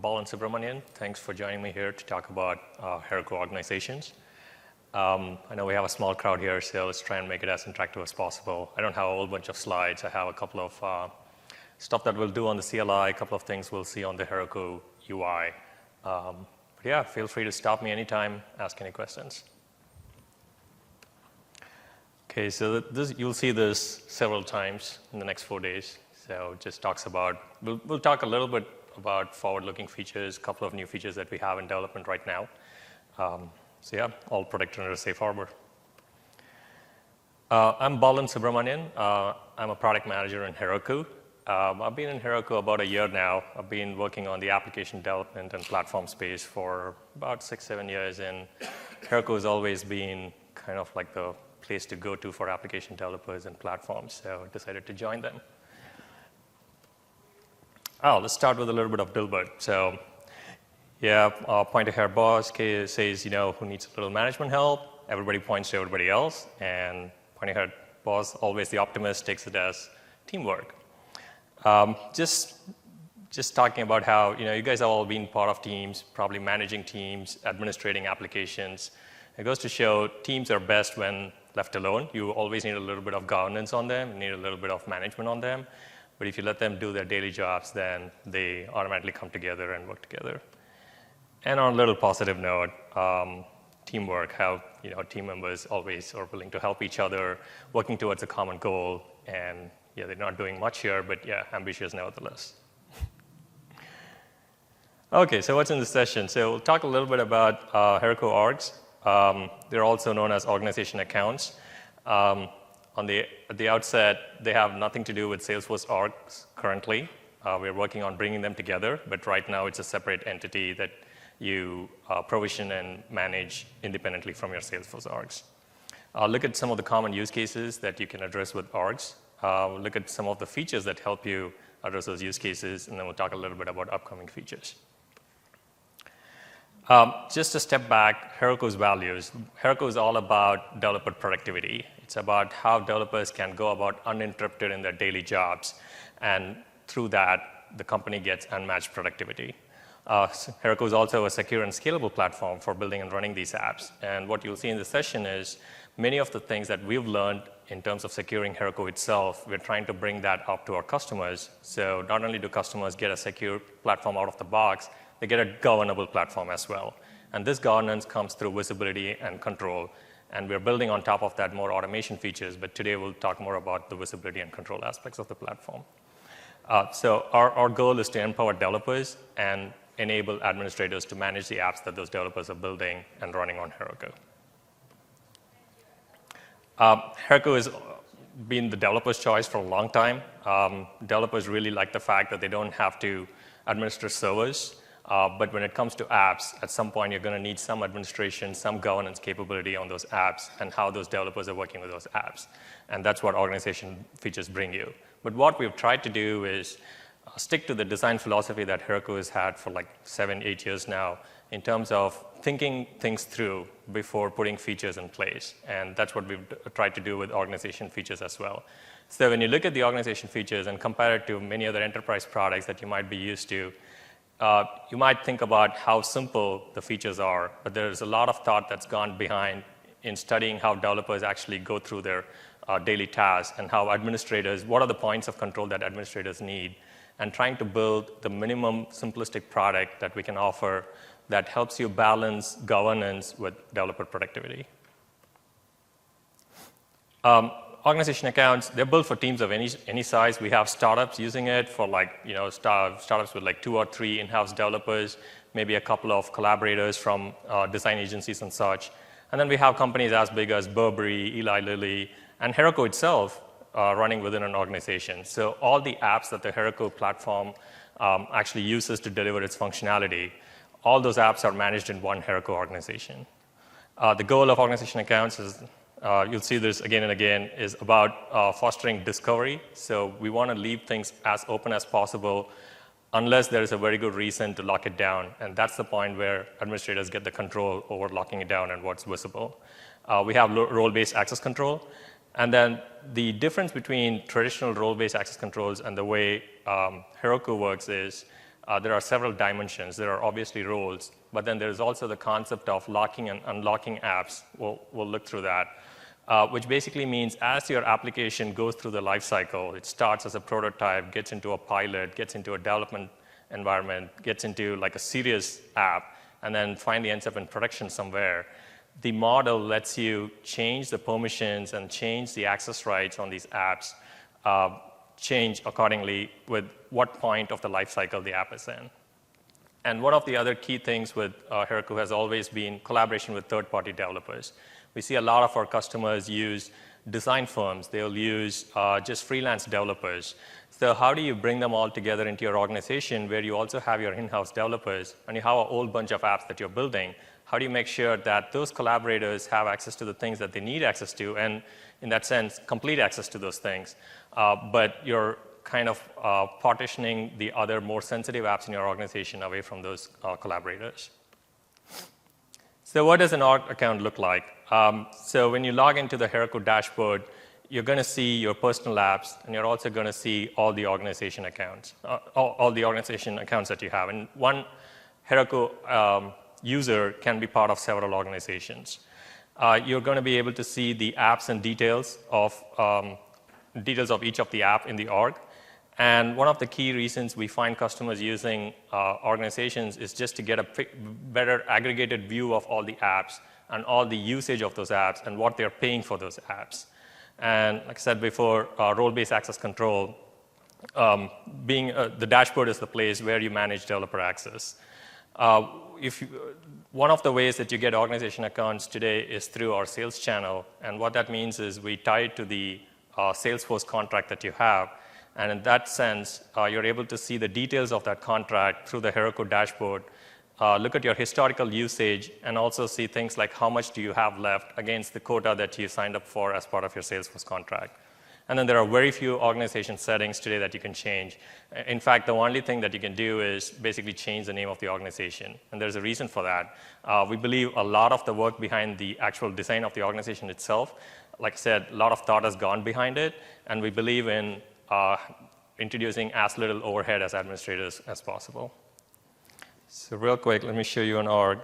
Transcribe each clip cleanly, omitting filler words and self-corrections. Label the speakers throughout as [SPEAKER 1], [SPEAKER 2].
[SPEAKER 1] Balan Subramanian. Thanks for joining me here to talk about Heroku organizations. I know we have a small crowd here, so let's try and make it as interactive as possible. I don't have a whole bunch of slides. I have a couple of stuff that we'll do on the CLI, a couple of things we'll see on the Heroku UI. But yeah, feel free to stop me anytime, ask any questions. Okay, so you'll see this several times in the next 4 days. So it just talks about, we'll talk a little bit about forward-looking features, a couple of new features that we have in development right now. So yeah, all protected under Safe Harbor. I'm Balan Subramanian. I'm a product manager in Heroku. I've been in Heroku about a year now. I've been working on the application development and platform space for about 6-7 years, and Heroku has always been kind of like the place to go to for application developers and platforms, so I decided to join them. Let's start with a little bit of Dilbert. So yeah, point-to-hair boss says, who needs a little management help? Everybody points to everybody else, and point-to-hair boss, always the optimist, takes it as teamwork. Just talking about how, you guys have all been part of teams, probably managing teams, administrating applications. It goes to show teams are best when left alone. You always need a little bit of governance on them, you need a little bit of management on them. But if you let them do their daily jobs, then they automatically come together and work together. And on a little positive note, teamwork, how team members always are willing to help each other, working towards a common goal. And yeah, they're not doing much here, but yeah, ambitious nevertheless. Okay, so what's in this session? So we'll talk a little bit about Heroku orgs. They're also known as organization accounts. At the outset, they have nothing to do with Salesforce orgs currently. We're working on bringing them together, but right now it's a separate entity that you provision and manage independently from your Salesforce orgs. Look at some of the common use cases that you can address with orgs. Look at some of the features that help you address those use cases, and then we'll talk a little bit about upcoming features. Just a step back, Heroku's values. Heroku is all about developer productivity. It's about how developers can go about uninterrupted in their daily jobs, and through that, the company gets unmatched productivity. Heroku is also a secure and scalable platform for building and running these apps. And what you'll see in this session is many of the things that we've learned in terms of securing Heroku itself, we're trying to bring that up to our customers. So not only do customers get a secure platform out of the box, they get a governable platform as well. And this governance comes through visibility and control. And we're building on top of that more automation features, but today we'll talk more about the visibility and control aspects of the platform. So our goal is to empower developers and enable administrators to manage the apps that those developers are building and running on Heroku. Heroku has been the developer's choice for a long time. Developers really like the fact that they don't have to administer servers. But when it comes to apps, at some point you're going to need some administration, some governance capability on those apps and how those developers are working with those apps. And that's what organization features bring you. But what we've tried to do is stick to the design philosophy that Heroku has had for like 7-8 years now in terms of thinking things through before putting features in place. And that's what we've tried to do with organization features as well. So when you look at the organization features and compare it to many other enterprise products that you might be used to, you might think about how simple the features are, but there's a lot of thought that's gone behind in studying how developers actually go through their daily tasks and how administrators, what are the points of control that administrators need, and trying to build the minimum simplistic product that we can offer that helps you balance governance with developer productivity. Organization accounts, they're built for teams of any size. We have startups using it for startups with like 2 or 3 in-house developers, maybe a couple of collaborators from design agencies and such. And then we have companies as big as Burberry, Eli Lilly, and Heroku itself running within an organization. So all the apps that the Heroku platform actually uses to deliver its functionality, all those apps are managed in one Heroku organization. The goal of organization accounts is you'll see this again and again, is about fostering discovery. So we want to leave things as open as possible unless there is a very good reason to lock it down. And that's the point where administrators get the control over locking it down and what's visible. We have role-based access control. And then the difference between traditional role-based access controls and the way Heroku works is there are several dimensions. There are obviously roles, but then there's also the concept of locking and unlocking apps. We'll look through that, which basically means as your application goes through the life cycle, it starts as a prototype, gets into a pilot, gets into a development environment, gets into like a serious app, and then finally ends up in production somewhere. The model lets you change the permissions and change the access rights on these apps, change accordingly with what point of the life cycle the app is in. And one of the other key things with Heroku has always been collaboration with third-party developers. We see a lot of our customers use design firms. They'll use just freelance developers. So how do you bring them all together into your organization where you also have your in-house developers and you have a whole bunch of apps that you're building? How do you make sure that those collaborators have access to the things that they need access to, and in that sense, complete access to those things? But you're kind of partitioning the other more sensitive apps in your organization away from those collaborators. So what does an org account look like? So when you log into the Heroku dashboard, you're going to see your personal apps, and you're also going to see all the organization accounts, all the organization accounts that you have. And one Heroku user can be part of several organizations. You're going to be able to see the apps and details of each of the app in the org. And one of the key reasons we find customers using organizations is just to get a better aggregated view of all the apps and all the usage of those apps and what they're paying for those apps. And like I said before, role-based access control, the dashboard is the place where you manage developer access. One of the ways that you get organization accounts today is through our sales channel, and what that means is we tie it to the Salesforce contract that you have, and in that sense, you're able to see the details of that contract through the Heroku dashboard, look at your historical usage, and also see things like how much do you have left against the quota that you signed up for as part of your Salesforce contract. And then there are very few organization settings today that you can change. In fact, the only thing that you can do is basically change the name of the organization. And there's a reason for that. We believe a lot of the work behind the actual design of the organization itself, like I said, a lot of thought has gone behind it. And we believe in introducing as little overhead as administrators as possible. So real quick, let me show you an org.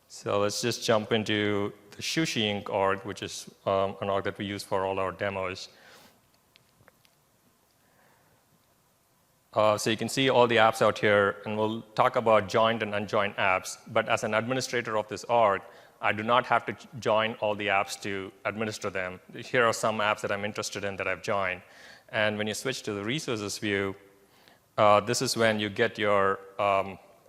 [SPEAKER 1] So let's just jump into the Shushi Inc. org, which is an org that we use for all our demos. So you can see all the apps out here, and we'll talk about joined and unjoined apps. But as an administrator of this org, I do not have to join all the apps to administer them. Here are some apps that I'm interested in that I've joined. And when you switch to the resources view, this is when you get your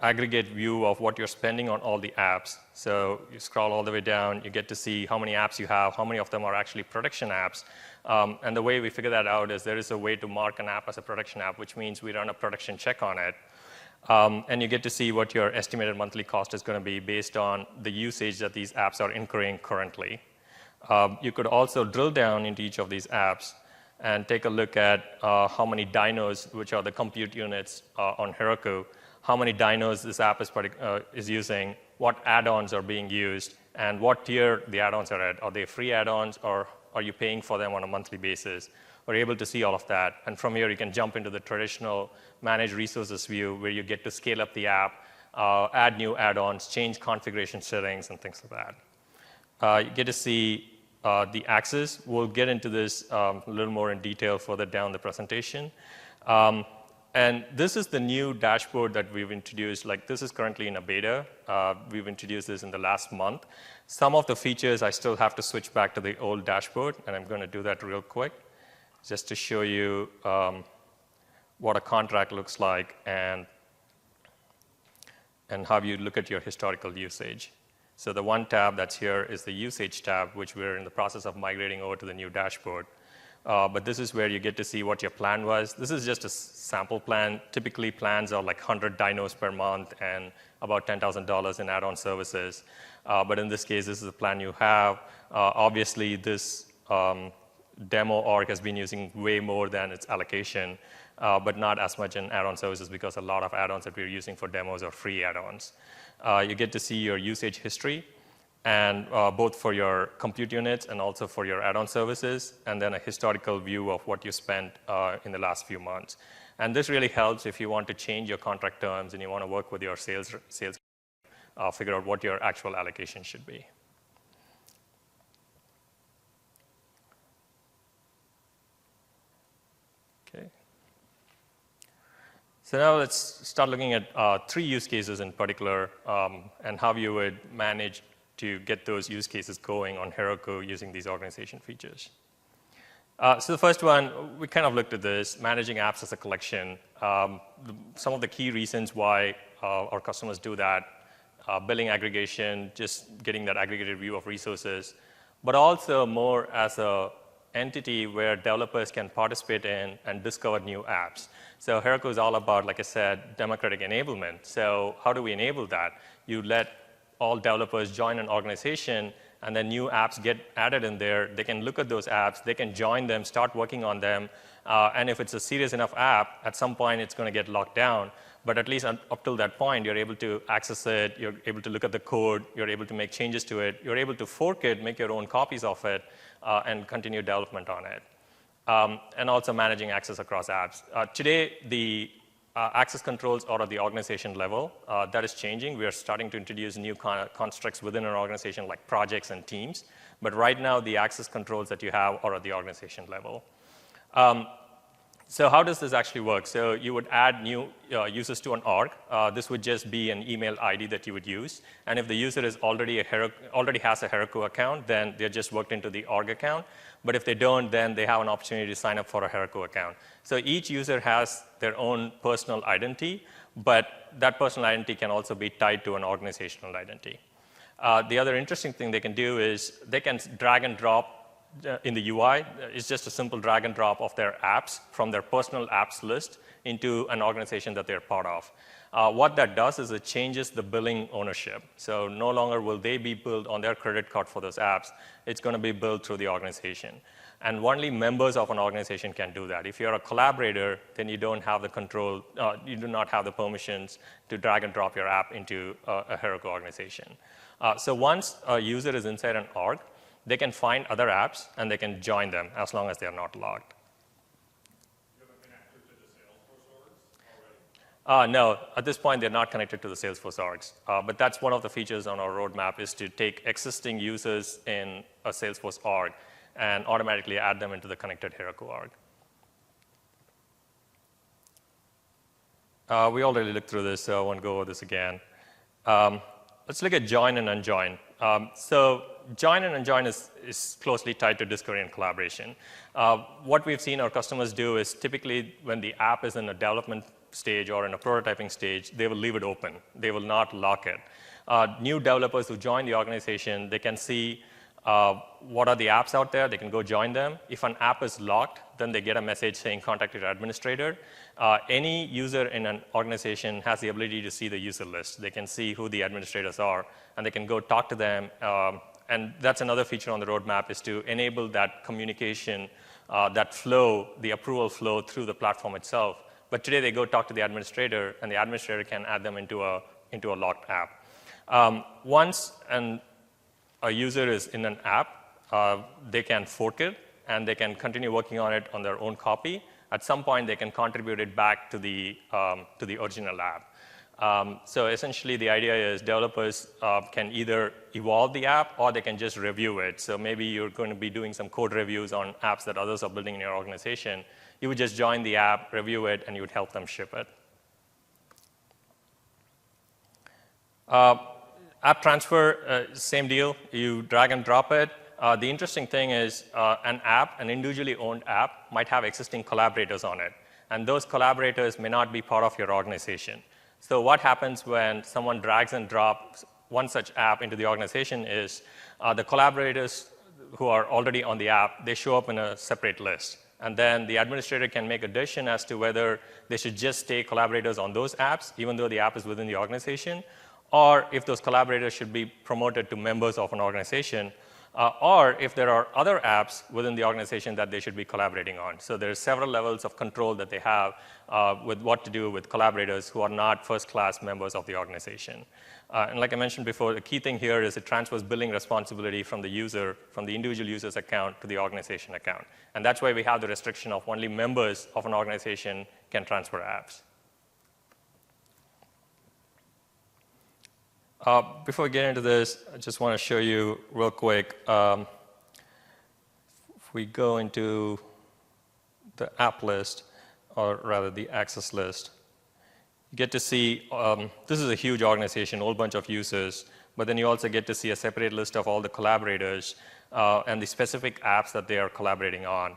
[SPEAKER 1] aggregate view of what you're spending on all the apps. So you scroll all the way down, you get to see how many apps you have, how many of them are actually production apps. And the way we figure that out is there is a way to mark an app as a production app, which means we run a production check on it. And you get to see what your estimated monthly cost is going to be based on the usage that these apps are incurring currently. You could also drill down into each of these apps and take a look at how many dynos, which are the compute units on Heroku, how many dynos this app is using, what add-ons are being used, and what tier the add-ons are at. Are they free add-ons, or are you paying for them on a monthly basis? We're able to see all of that. And from here, you can jump into the traditional manage resources view, where you get to scale up the app, add new add-ons, change configuration settings, and things like that. You get to see the access. We'll get into this a little more in detail further down the presentation. And this is the new dashboard that we've introduced. Like, this is currently in a beta. We've introduced this in the last month. Some of the features I still have to switch back to the old dashboard, and I'm going to do that real quick, just to show you what a contract looks like and how you look at your historical usage. So the one tab that's here is the usage tab, which we're in the process of migrating over to the new dashboard. But this is where you get to see what your plan was. This is just a sample plan. Typically, plans are like 100 dynos per month and about $10,000 in add-on services. But in this case, this is the plan you have. Obviously, this demo org has been using way more than its allocation, but not as much in add-on services, because a lot of add-ons that we're using for demos are free add-ons. You get to see your usage history, and both for your compute units and also for your add-on services, and then a historical view of what you spent in the last few months. And this really helps if you want to change your contract terms and you want to work with your sales figure out what your actual allocation should be. Okay. So now let's start looking at 3 use cases in particular and how you would manage to get those use cases going on Heroku using these organization features. So the first one, we kind of looked at this, managing apps as a collection. Some of the key reasons why our customers do that, billing aggregation, just getting that aggregated view of resources, but also more as an entity where developers can participate in and discover new apps. So Heroku is all about, like I said, democratic enablement. So how do we enable that? You let all developers join an organization, and then new apps get added in there. They can look at those apps, they can join them, start working on them, and if it's a serious enough app, at some point it's going to get locked down. But at least up till that point, you're able to access it, you're able to look at the code, you're able to make changes to it, you're able to fork it, make your own copies of it, and continue development on it. And also managing access across apps. Today, the access controls are at the organization level. That is changing. We are starting to introduce new constructs within an organization like projects and teams. But right now, the access controls that you have are at the organization level. So how does this actually work? So you would add new users to an org. This would just be an email ID that you would use. And if the user is already has a Heroku account, then they're just worked into the org account. But if they don't, then they have an opportunity to sign up for a Heroku account. So each user has their own personal identity, but that personal identity can also be tied to an organizational identity. The other interesting thing they can do is they can drag and drop in the UI. It's just a simple drag and drop of their apps from their personal apps list into an organization that they're part of. What that does is it changes the billing ownership. So no longer will they be billed on their credit card for those apps. It's going to be billed through the organization. And only members of an organization can do that. If you're a collaborator, then you don't have the control, you do not have the permissions to drag and drop your app into a Heroku organization. So once a user is inside an org, they can find other apps and they can join them as long as they are not logged.
[SPEAKER 2] You have it connected to the Salesforce orgs already?
[SPEAKER 1] No, at this point they're not connected to the Salesforce orgs. But that's one of the features on our roadmap is to take existing users in a Salesforce org and automatically add them into the connected Heroku org. We already looked through this, so I won't go over this again. Let's look at join and unjoin. So join and unjoin is closely tied to discovery and collaboration. What we've seen our customers do is typically when the app is in a development stage or in a prototyping stage, they will leave it open. They will not lock it. New developers who join the organization, they can see what are the apps out there. They can go join them. If an app is locked, then they get a message saying contact your administrator. Any user in an organization has the ability to see the user list. They can see who the administrators are, and they can go talk to them. And that's another feature on the roadmap is to enable that communication, that flow, the approval flow through the platform itself. But today they go talk to the administrator, and the administrator can add them into a locked app. Once a user is in an app, they can fork it, and they can continue working on it on their own copy. At some point, they can contribute it back to the original app. So essentially, the idea is developers can either evolve the app or they can just review it. So maybe you're going to be doing some code reviews on apps that others are building in your organization. You would just join the app, review it, and you would help them ship it. App transfer, same deal. You drag and drop it. The interesting thing is an individually owned app might have existing collaborators on it. And those collaborators may not be part of your organization. So what happens when someone drags and drops one such app into the organization is the collaborators who are already on the app, they show up in a separate list. And then the administrator can make a decision as to whether they should just stay collaborators on those apps, even though the app is within the organization, or if those collaborators should be promoted to members of an organization. or if there are other apps within the organization that they should be collaborating on. So there's several levels of control that they have with what to do with collaborators who are not first-class members of the organization. And like I mentioned before, the key thing here is it transfers billing responsibility from the user, from the individual user's account to the organization account. And that's why we have the restriction of only members of an organization can transfer apps. Before we get into this, I just want to show you real quick. If we go into the app list, or rather the access list, you get to see, this is a huge organization, a whole bunch of users, but then you also get to see a separate list of all the collaborators and the specific apps that they are collaborating on.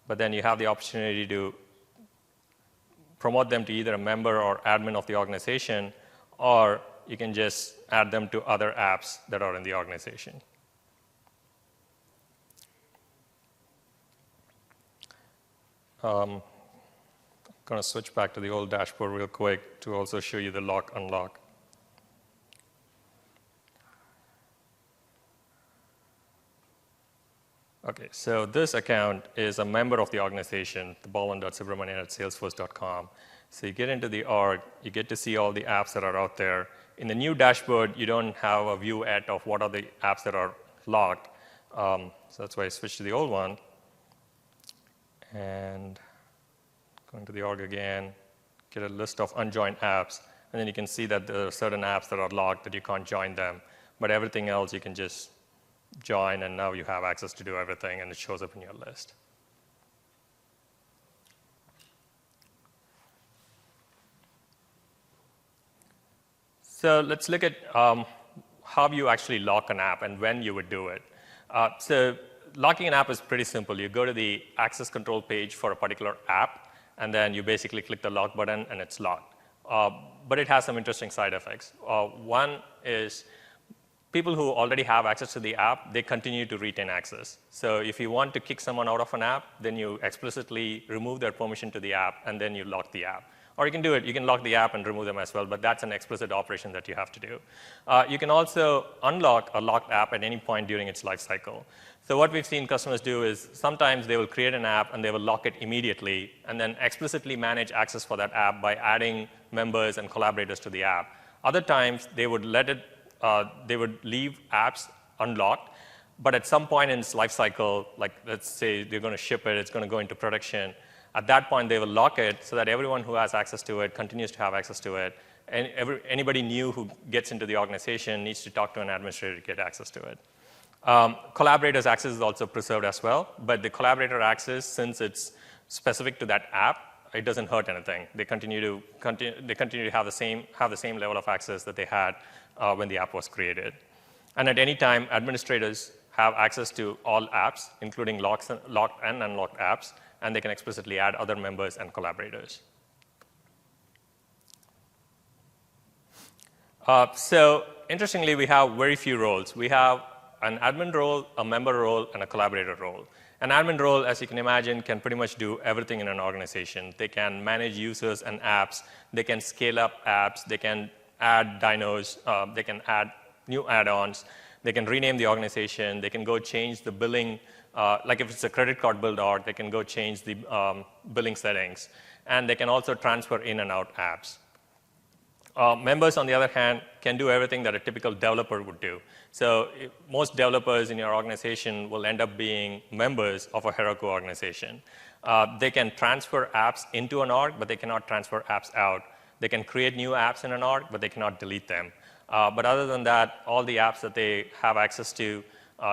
[SPEAKER 1] But then you have the opportunity to promote them to either a member or admin of the organization, or you can just add them to other apps that are in the organization. I'm going to switch back to the old dashboard real quick to also show you the lock unlock. Okay, so this account is a member of the organization, the balwin.subramanian@salesforce.com. So you get into the org, you get to see all the apps that are out there. In the new dashboard, you don't have a view yet of what are the apps that are locked. So that's why I switched to the old one. And going to the org again, get a list of unjoined apps. And then you can see that there are certain apps that are locked that you can't join them. But everything else you can just join, and now you have access to do everything, and it shows up in your list. So let's look at how you actually lock an app and when you would do it. So locking an app is pretty simple. You go to the access control page for a particular app, and then you basically click the lock button, and it's locked. But it has some interesting side effects. One is people who already have access to the app, they continue to retain access. So if you want to kick someone out of an app, then you explicitly remove their permission to the app, and then you lock the app. Or you can do it, you can lock the app and remove them as well, but that's an explicit operation that you have to do. You can also unlock a locked app at any point during its life cycle. So what we've seen customers do is sometimes they will create an app and they will lock it immediately, and then explicitly manage access for that app by adding members and collaborators to the app. Other times they would they would leave apps unlocked, but at some point in its life cycle, like let's say they're going to ship it, it's going to go into production. At that point, they will lock it so that everyone who has access to it continues to have access to it. And anybody new who gets into the organization needs to talk to an administrator to get access to it. Collaborators' access is also preserved as well, but the collaborator access, since it's specific to that app, it doesn't hurt anything. They continue to have the same level of access that they had when the app was created. And at any time, administrators have access to all apps, including locked and unlocked apps, and they can explicitly add other members and collaborators. So interestingly, we have very few roles. We have an admin role, a member role, and a collaborator role. An admin role, as you can imagine, can pretty much do everything in an organization. They can manage users and apps. They can scale up apps. They can add dynos. They can add new add-ons. They can rename the organization. They can go change the billing. Like if it's a credit card build org, they can go change the billing settings. And they can also transfer in and out apps. Members, on the other hand, can do everything that a typical developer would do. So most developers in your organization will end up being members of a Heroku organization. They can transfer apps into an org, but they cannot transfer apps out. They can create new apps in an org, but they cannot delete them. But other than that, all the apps that they have access to,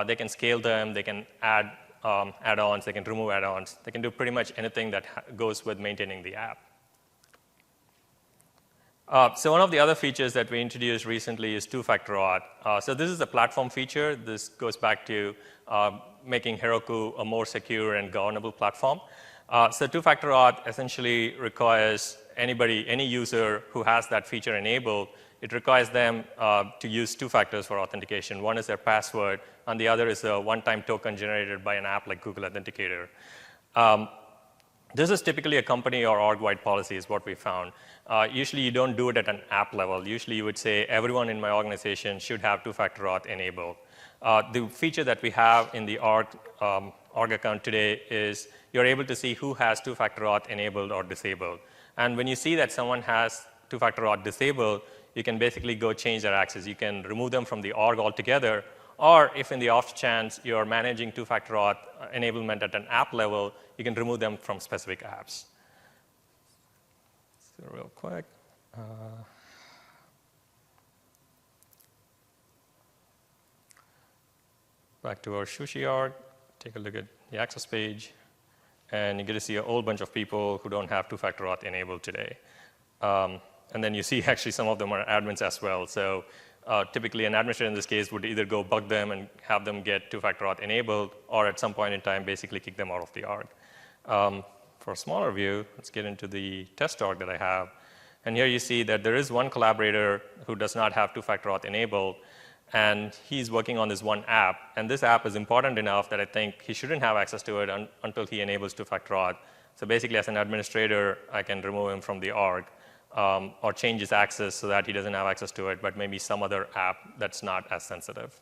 [SPEAKER 1] they can scale them, they can add add-ons, they can remove add-ons. They can do pretty much anything that goes with maintaining the app. So one of the other features that we introduced recently is two-factor auth. So this is a platform feature. This goes back to making Heroku a more secure and governable platform. So two-factor auth essentially requires any user who has that feature enabled, it requires them to use two factors for authentication. One is their password, and the other is a one-time token generated by an app like Google Authenticator. This is typically a company or org-wide policy is what we found. Usually you don't do it at an app level. Usually you would say everyone in my organization should have two-factor auth enabled. The feature that we have in the org account today is you're able to see who has two-factor auth enabled or disabled. And when you see that someone has two-factor auth disabled, you can basically go change their access. You can remove them from the org altogether, or if in the off chance you're managing two-factor auth enablement at an app level, you can remove them from specific apps. So real quick. Back to our Sushi org, take a look at the access page, and you get to see a whole bunch of people who don't have two-factor auth enabled today. And then you see actually some of them are admins as well. So typically an administrator in this case would either go bug them and have them get two-factor auth enabled, or at some point in time basically kick them out of the org. For a smaller view, let's get into the test org that I have. And here you see that there is one collaborator who does not have two-factor auth enabled, and he's working on this one app. And this app is important enough that I think he shouldn't have access to it until he enables two-factor auth. So basically, as an administrator, I can remove him from the org or change his access so that he doesn't have access to it, but maybe some other app that's not as sensitive.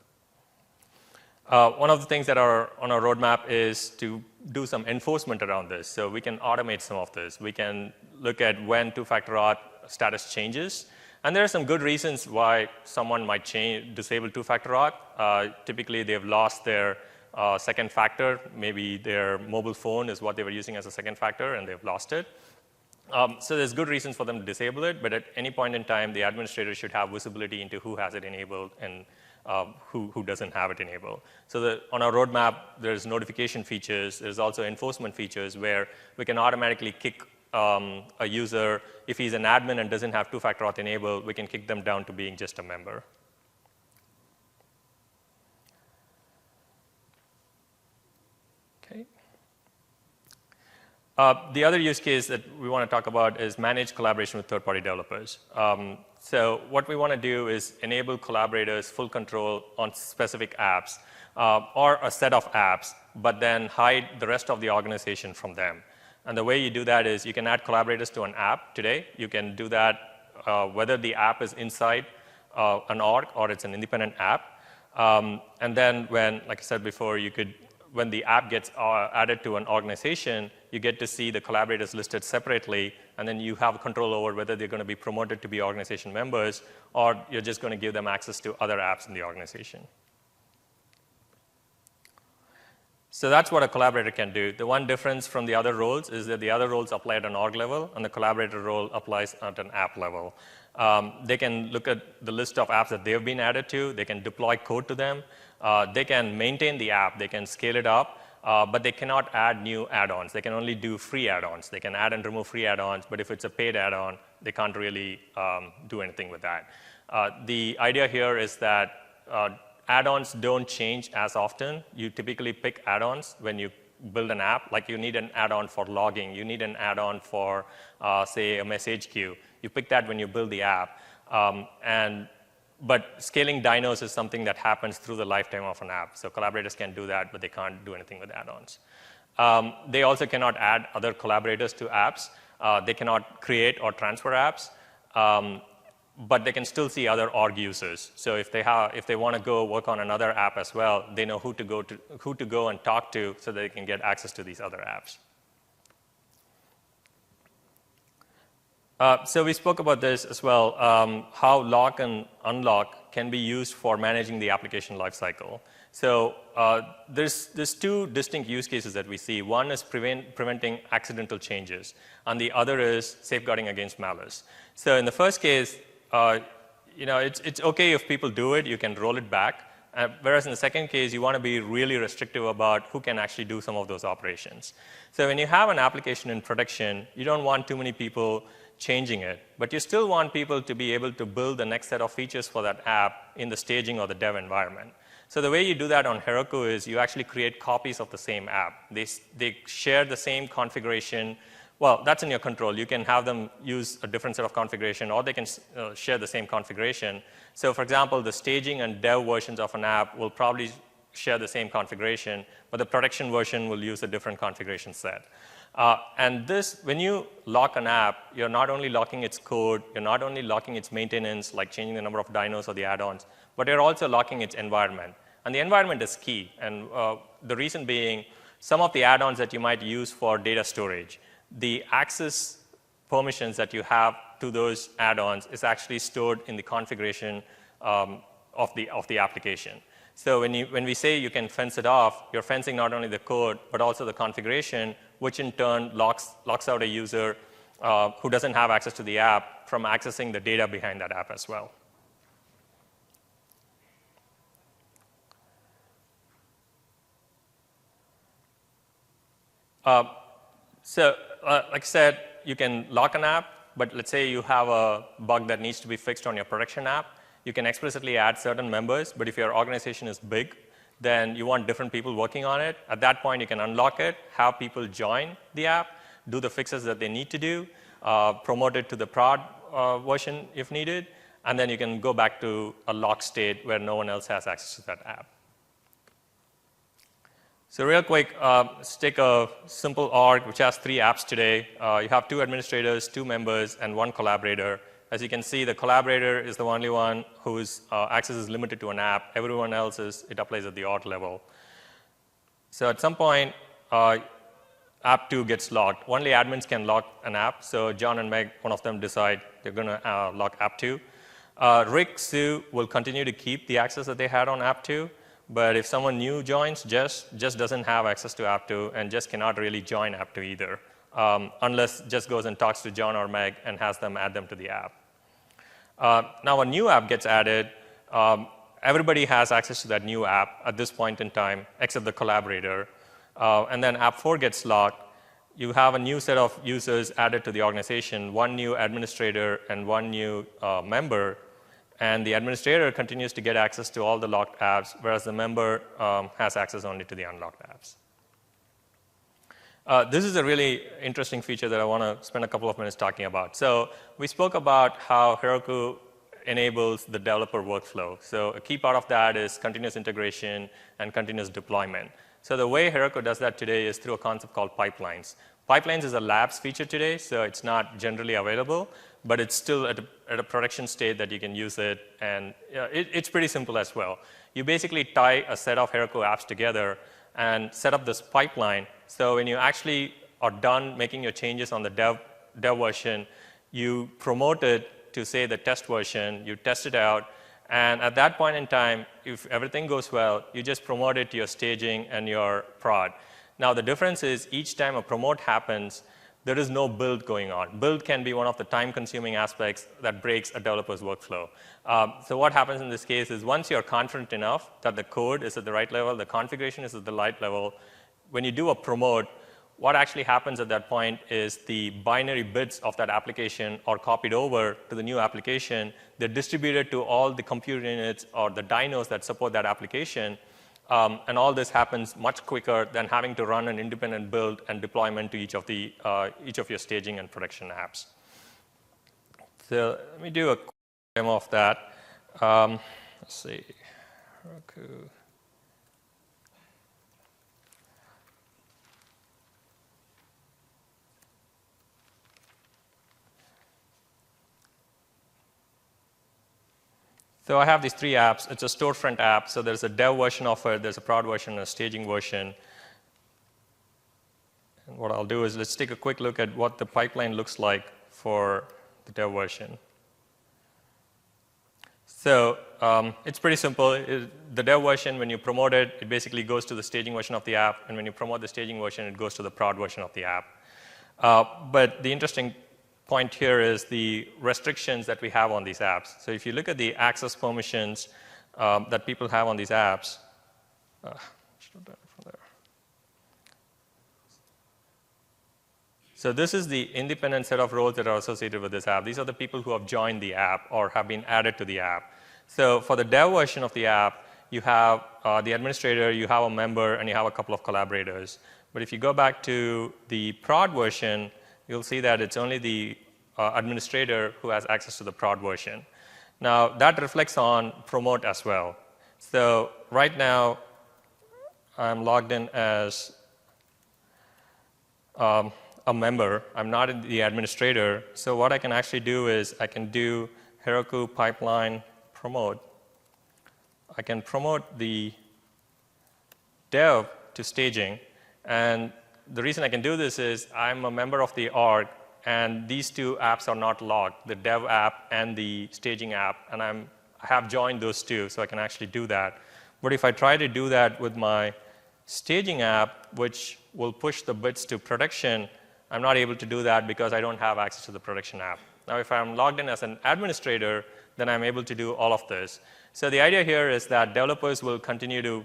[SPEAKER 1] One of the things that are on our roadmap is to do some enforcement around this. So we can automate some of this. We can look at when two-factor auth status changes. And there are some good reasons why someone might disable two-factor auth. Typically, they've lost their second factor. Maybe their mobile phone is what they were using as a second factor, and they've lost it. So there's good reasons for them to disable it. But at any point in time, the administrator should have visibility into who has it enabled and who doesn't have it enabled. So on our roadmap, there's notification features. There's also enforcement features where we can automatically kick a user. If he's an admin and doesn't have two-factor auth enabled, we can kick them down to being just a member. Okay. The other use case that we want to talk about is managed collaboration with third-party developers. So what we want to do is enable collaborators full control on specific apps or a set of apps, but then hide the rest of the organization from them. And the way you do that is you can add collaborators to an app today. You can do that whether the app is inside an org or it's an independent app. And then like I said before, when the app gets added to an organization, you get to see the collaborators listed separately, and then you have control over whether they're going to be promoted to be organization members, or you're just going to give them access to other apps in the organization. So that's what a collaborator can do. The one difference from the other roles is that the other roles apply at an org level, and the collaborator role applies at an app level. They can look at the list of apps that they've been added to. They can deploy code to them. They can maintain the app. They can scale it up, but they cannot add new add-ons. They can only do free add-ons. They can add and remove free add-ons, but if it's a paid add-on, they can't really do anything with that. The idea here is that add-ons don't change as often. You typically pick add-ons when you build an app. Like you need an add-on for logging. You need an add-on for, say, a message queue. You pick that when you build the app. But scaling dynos is something that happens through the lifetime of an app. So collaborators can do that, but they can't do anything with add-ons. They also cannot add other collaborators to apps. They cannot create or transfer apps. But they can still see other org users. So if they want to go work on another app as well, they know who to go and talk to so they can get access to these other apps. So we spoke about this as well, how lock and unlock can be used for managing the application lifecycle. So there's two distinct use cases that we see. One is preventing accidental changes, and the other is safeguarding against malice. So in the first case, it's okay if people do it. You can roll it back. Whereas in the second case, you want to be really restrictive about who can actually do some of those operations. So when you have an application in production, you don't want too many people changing it, but you still want people to be able to build the next set of features for that app in the staging or the dev environment. So the way you do that on Heroku is you actually create copies of the same app. They share the same configuration. Well, that's in your control. You can have them use a different set of configuration, or they can share the same configuration. So for example, the staging and dev versions of an app will probably share the same configuration, but the production version will use a different configuration set. And when you lock an app, you're not only locking its code, you're not only locking its maintenance, like changing the number of dynos or the add-ons, but you're also locking its environment. And the environment is key. And the reason being, some of the add-ons that you might use for data storage, the access permissions that you have to those add-ons is actually stored in the configuration of the application. So when we say you can fence it off, you're fencing not only the code, but also the configuration, which in turn locks out a user who doesn't have access to the app from accessing the data behind that app as well. Like I said, you can lock an app, but let's say you have a bug that needs to be fixed on your production app. You can explicitly add certain members, but if your organization is big, then you want different people working on it. At that point, you can unlock it, have people join the app, do the fixes that they need to do, promote it to the prod version if needed, and then you can go back to a locked state where no one else has access to that app. So real quick, let's take a simple org which has 3 apps today. You have 2 administrators, 2 members, and 1 collaborator. As you can see, the collaborator is the only one whose access is limited to an app. Everyone else it applies at the org level. So at some point, app 2 gets locked. Only admins can lock an app. So John and Meg, one of them decide they're going to lock app 2. Rick, Sue will continue to keep the access that they had on app 2. But if someone new joins, Jess doesn't have access to app 2, and Jess cannot really join app 2 either, unless Jess goes and talks to John or Meg and has them add them to the app. Now a new app gets added. Everybody has access to that new app at this point in time, except the collaborator. And then app 4 gets locked. You have a new set of users added to the organization, 1 new administrator and 1 new member. And the administrator continues to get access to all the locked apps, whereas the member has access only to the unlocked apps. This is a really interesting feature that I want to spend a couple of minutes talking about. So we spoke about how Heroku enables the developer workflow. So a key part of that is continuous integration and continuous deployment. So the way Heroku does that today is through a concept called pipelines. Pipelines is a labs feature today, so it's not generally available, but it's still at a production state that you can use it, and it's pretty simple as well. You basically tie a set of Heroku apps together and set up this pipeline. So when you actually are done making your changes on the dev version, you promote it to, say, the test version, you test it out, and at that point in time, if everything goes well, you just promote it to your staging and your prod. Now, the difference is each time a promote happens, there is no build going on. Build can be one of the time-consuming aspects that breaks a developer's workflow. So what happens in this case is once you're confident enough that the code is at the right level, the configuration is at the right level, when you do a promote, what actually happens at that point is the binary bits of that application are copied over to the new application. They're distributed to all the compute units or the dynos that support that application. And all this happens much quicker than having to run an independent build and deployment to each of your staging and production apps. So let me do a quick demo of that. Let's see, Heroku. So I have these 3 apps. It's a storefront app. So there's a dev version of it, there's a prod version, and a staging version. And what I'll do is let's take a quick look at what the pipeline looks like for the dev version. So it's pretty simple. The dev version, when you promote it, it basically goes to the staging version of the app. And when you promote the staging version, it goes to the prod version of the app. But the interesting point here is the restrictions that we have on these apps. So if you look at the access permissions that people have on these apps, so this is the independent set of roles that are associated with this app. These are the people who have joined the app or have been added to the app. So for the dev version of the app, you have the administrator, you have a member, and you have a couple of collaborators. But if you go back to the prod version, you'll see that it's only the administrator who has access to the prod version. Now, that reflects on promote as well. So right now, I'm logged in as a member. I'm not the administrator. So what I can actually do is I can do Heroku pipeline promote. I can promote the dev to staging. And the reason I can do this is I'm a member of the org, and these two apps are not logged, the dev app and the staging app, and I have joined those two, so I can actually do that. But if I try to do that with my staging app, which will push the bits to production, I'm not able to do that because I don't have access to the production app. Now, if I'm logged in as an administrator, then I'm able to do all of this. So the idea here is that developers will continue to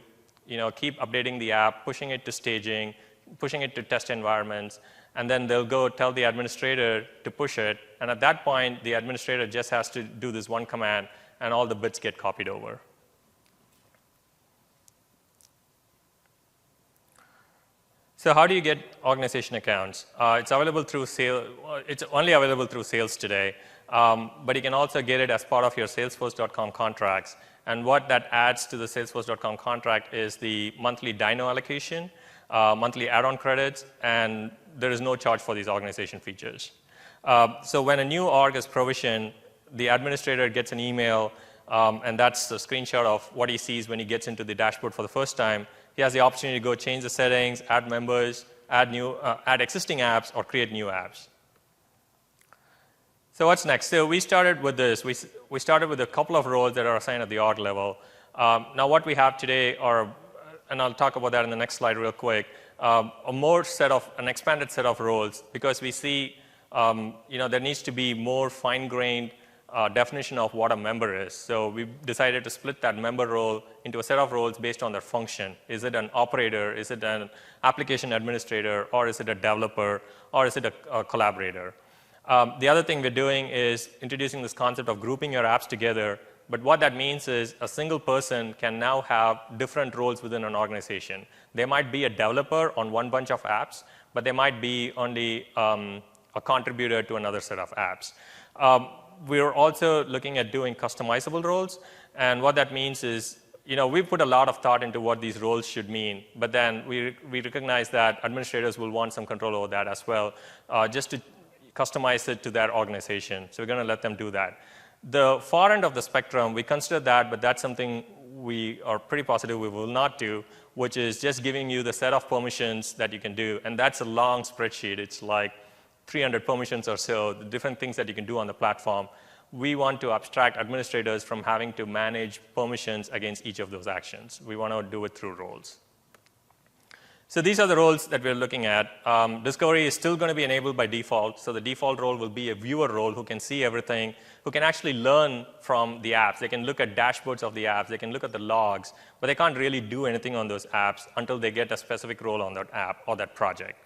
[SPEAKER 1] keep updating the app, pushing it to staging, pushing it to test environments, and then they'll go tell the administrator to push it. And at that point, the administrator just has to do this one command, and all the bits get copied over. So how do you get organization accounts? It's available through sales. It's only available through sales today, but you can also get it as part of your Salesforce.com contracts. And what that adds to the Salesforce.com contract is the monthly dyno allocation, monthly add-on credits, and there is no charge for these organization features. So when a new org is provisioned, the administrator gets an email, and that's a screenshot of what he sees when he gets into the dashboard for the first time. He has the opportunity to go change the settings, add members, add existing apps, or create new apps. So what's next? So we started with this. We started with a couple of roles that are assigned at the org level. Now what we have today are, and I'll talk about that in the next slide real quick, an expanded set of roles, because we see there needs to be more fine-grained definition of what a member is. So we decided to split that member role into a set of roles based on their function. Is it an operator? Is it an application administrator? Or is it a developer? Or is it a collaborator? The other thing we're doing is introducing this concept of grouping your apps together. But what that means is a single person can now have different roles within an organization. They might be a developer on one bunch of apps, but they might be only a contributor to another set of apps. We're also looking at doing customizable roles. And what that means is, we put a lot of thought into what these roles should mean. But then we recognize that administrators will want some control over that as well, just to customize it to their organization. So we're going to let them do that. The far end of the spectrum, we consider that, but that's something we are pretty positive we will not do, which is just giving you the set of permissions that you can do. And that's a long spreadsheet. It's like 300 permissions or so, the different things that you can do on the platform. We want to abstract administrators from having to manage permissions against each of those actions. We want to do it through roles. So these are the roles that we're looking at. Discovery is still going to be enabled by default. So the default role will be a viewer role who can see everything, who can actually learn from the apps. They can look at dashboards of the apps. They can look at the logs. But they can't really do anything on those apps until they get a specific role on that app or that project.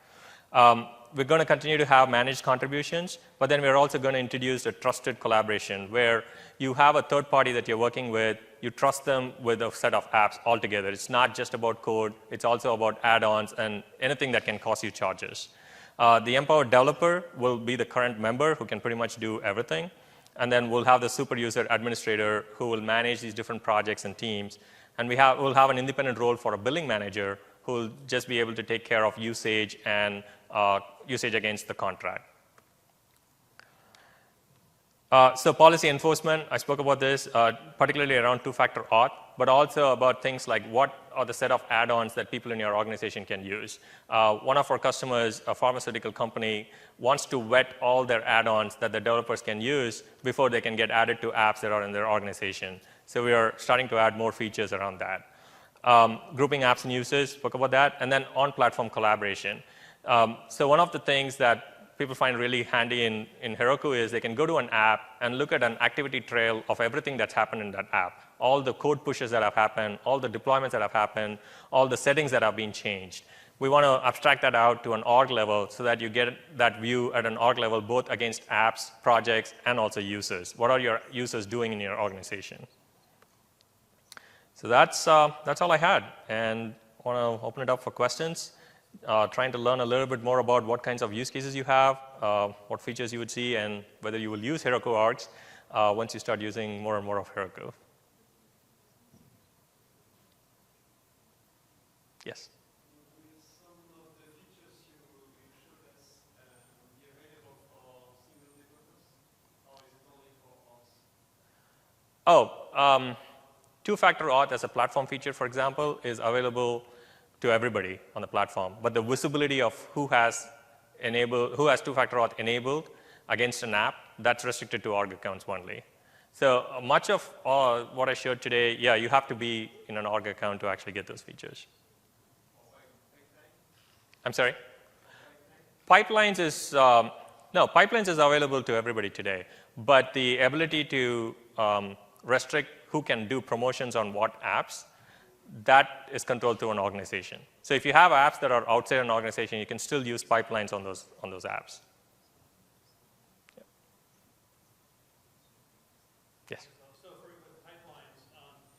[SPEAKER 1] We're going to continue to have managed contributions, but then we're also going to introduce a trusted collaboration where you have a third party that you're working with, you trust them with a set of apps altogether. It's not just about code, it's also about add-ons and anything that can cause you charges. The empowered developer will be the current member who can pretty much do everything. And then we'll have the super user administrator who will manage these different projects and teams. And we'll have an independent role for a billing manager who will just be able to take care of usage and usage against the contract. So policy enforcement, I spoke about this, particularly around two-factor auth, but also about things like what are the set of add-ons that people in your organization can use. One of our customers, a pharmaceutical company, wants to vet all their add-ons that the developers can use before they can get added to apps that are in their organization. So we are starting to add more features around that. Grouping apps and users, spoke about that, and then on-platform collaboration. So one of the things that people find really handy in Heroku is they can go to an app and look at an activity trail of everything that's happened in that app, all the code pushes that have happened, all the deployments that have happened, all the settings that have been changed. We want to abstract that out to an org level so that you get that view at an org level both against apps, projects, and also users. What are your users doing in your organization? So that's all I had, and I want to open it up for questions. Trying to learn a little bit more about what kinds of use cases you have, what features you would see, and whether you will use Heroku orgs once you start using more and more of Heroku. Yes?
[SPEAKER 3] Will some of the features you showed us be available for single developers, or is it only for us?
[SPEAKER 1] Two-factor auth as a platform feature, for example, is available to everybody on the platform. But the visibility of who has two-factor auth enabled against an app, that's restricted to org accounts only. So much of what I showed today, yeah, you have to be in an org account to actually get those features. I'm sorry? Pipelines is, no, pipelines is available to everybody today. But the ability to restrict who can do promotions on what apps, that is controlled through an organization. So if you have apps that are outside an organization, you can still use pipelines on those apps. Yeah. Yes?
[SPEAKER 3] So for with pipelines,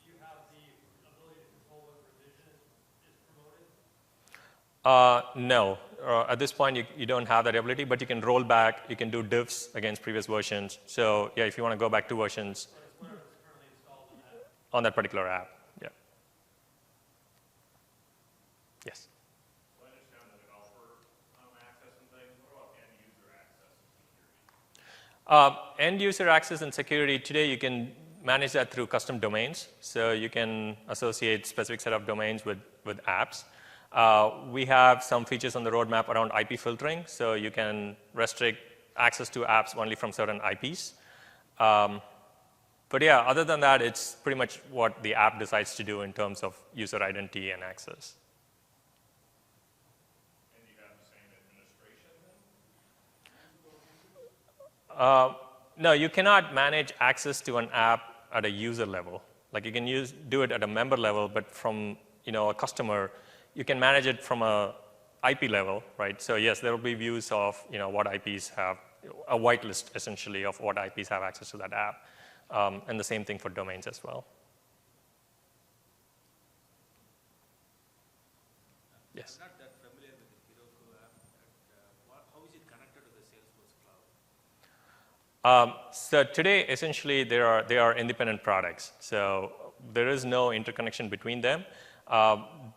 [SPEAKER 3] do you have the ability to control what revision is promoted?
[SPEAKER 1] No. At this point, you don't have that ability, but you can roll back. You can do diffs against previous versions. So yeah, if you want to go back 2 versions on that particular app. Yeah. Yes?
[SPEAKER 2] So I understand the developer access and things. What about end-user access and security?
[SPEAKER 1] End-user access and security, today you can manage that through custom domains. So you can associate specific set of domains with apps. We have some features on the roadmap around IP filtering, so you can restrict access to apps only from certain IPs. But yeah, other than that, it's pretty much what the app decides to do in terms of user identity and access.
[SPEAKER 2] And you have the same administration then?
[SPEAKER 1] No, you cannot manage access to an app at a user level. Like you can do it at a member level, but from a customer, you can manage it from a IP level, right? So yes, there will be views of what IPs have, a whitelist essentially of what IPs have access to that app, and the same thing for domains as well. Yes.
[SPEAKER 4] I'm not that familiar with the Heroku app. How is it connected to the Salesforce cloud?
[SPEAKER 1] So today, essentially, they are independent products. So there is no interconnection between them.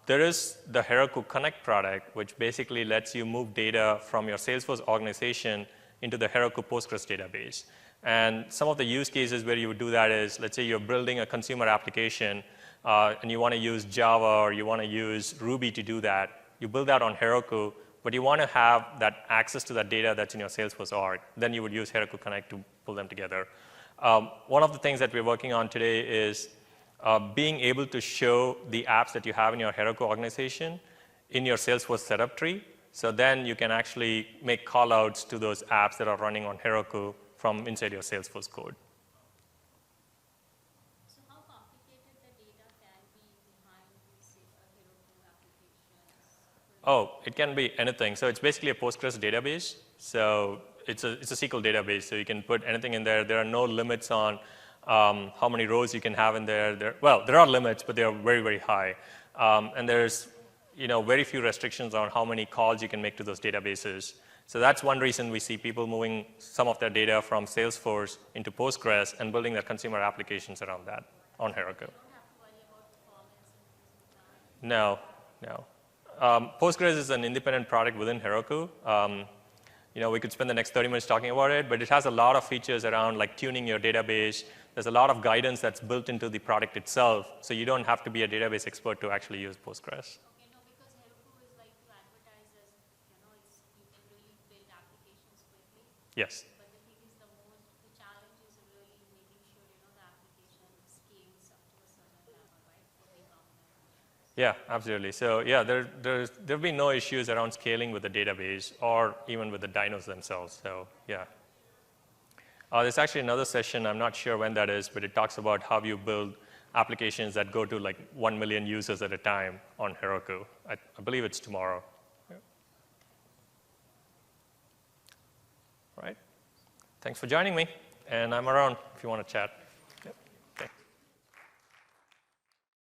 [SPEAKER 1] There is the Heroku Connect product, which basically lets you move data from your Salesforce organization into the Heroku Postgres database. And some of the use cases where you would do that is, let's say you're building a consumer application, and you want to use Java or you want to use Ruby to do that. You build that on Heroku, but you want to have that access to that data that's in your Salesforce org. Then you would use Heroku Connect to pull them together. One of the things that we're working on today is being able to show the apps that you have in your Heroku organization in your Salesforce setup tree. So then you can actually make callouts to those apps that are running on Heroku from inside your Salesforce code.
[SPEAKER 5] So how complicated the data can be behind these Heroku applications?
[SPEAKER 1] Oh, it can be anything. So it's basically a Postgres database. So it's a SQL database. So you can put anything in there. There are no limits on how many rows you can have in there. Well, there are limits, but they are very, very high. And there's very few restrictions on how many calls you can make to those databases. So that's one reason we see people moving some of their data from Salesforce into Postgres and building their consumer applications around that on Heroku.
[SPEAKER 5] You don't have to worry about performance and things like that.
[SPEAKER 1] No. Postgres is an independent product within Heroku. We could spend the next 30 minutes talking about it, but it has a lot of features around like tuning your database. There's a lot of guidance that's built into the product itself, so you don't have to be a database expert to actually use Postgres.
[SPEAKER 5] Okay, no, because Heroku is like to advertise as, you can really build applications quickly.
[SPEAKER 1] Yes.
[SPEAKER 5] But the thing is, the challenge is really making sure, the application scales up to a certain level, right, for big organizations.
[SPEAKER 1] Yeah, absolutely. So yeah, there've been no issues around scaling with the database or even with the dynos themselves. So yeah. There's actually another session, I'm not sure when that is, but it talks about how you build applications that go to like 1 million users at a time on Heroku. I believe it's tomorrow. Yeah. All right. Thanks for joining me, and I'm around if you want to chat.